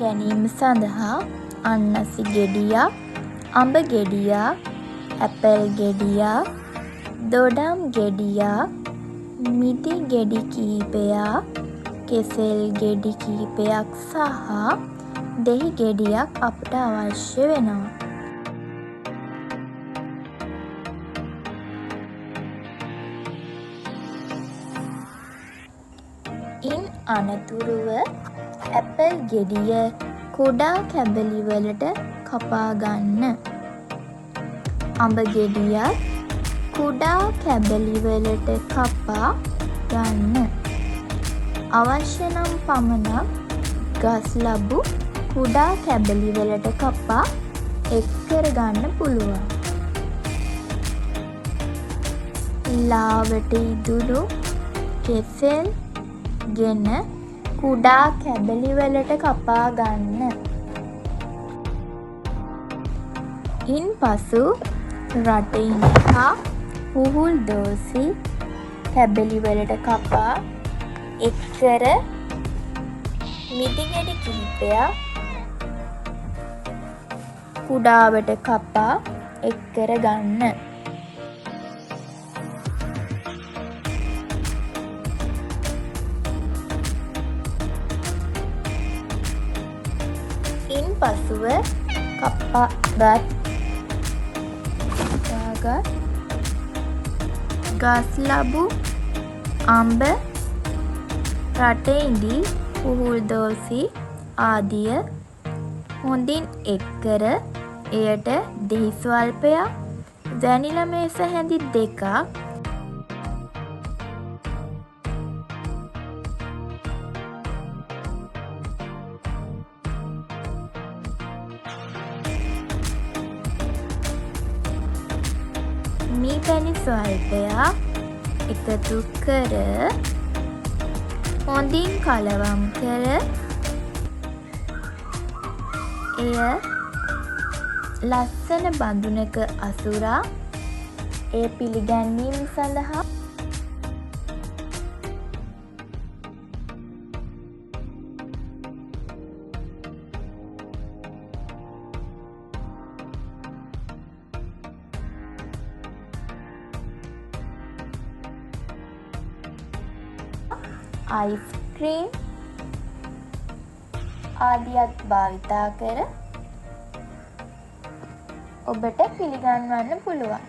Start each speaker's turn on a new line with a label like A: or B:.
A: ගැනීම සඳහා අන්නසි ගෙඩියක්, අඹ ගෙඩියක්, ඇපල් ගෙඩියක්, දොඩම් ගෙඩියක්, මිදි ගෙඩි කිහිපයක්, කෙසෙල් ගෙඩි කිහිපයක් සහ දෙහි ගෙඩියක් අපට අවශ්‍ය වෙනවා. ඉන් අනතුරුව ඇපල් ගෙඩිය කුඩා කැබලි වලට කපා ගන්න. අඹ ගෙඩියත් කුඩා කැබලි වලට කපා ගන්න. අවශ්‍ය නම් පමණක් ගස් ලබු කුඩා කැබලි වලට කපා එක් කර ගන්න පුළුවන්. ලාවට ඉදුණු කෙසෙල් ගෙන කුඩා කැබලි වලට කපා ගන්න. ඉන්පසු රටින් හා පුහුල් දෝසි කැබලි වලට කපා එක් කර මිදි ගෙඩි කිහිපයක් කුඩාවට කපා එක් කර ගන්න. ඉන්පසුව කපාගත් ගස් ලබු අඹ රටේ ඉඳි පුහුල් දෝසි ආදිය හොඳින් එක් කර එයට දෙහි ස්වල්පයක්, වැනිලා මේස හැඳි දෙකක්, මී පැණි ස්වල්පයක් එකතු කර හොඳින් කලවම් කර එය ලස්සන බඳුනක අසුරා එය පිළිගැන්වීම සඳහා අයිස් ක්‍රීම් ආදියත් භාවිතා කර ඔබට පිළිගන්වන්න පුළුවන්.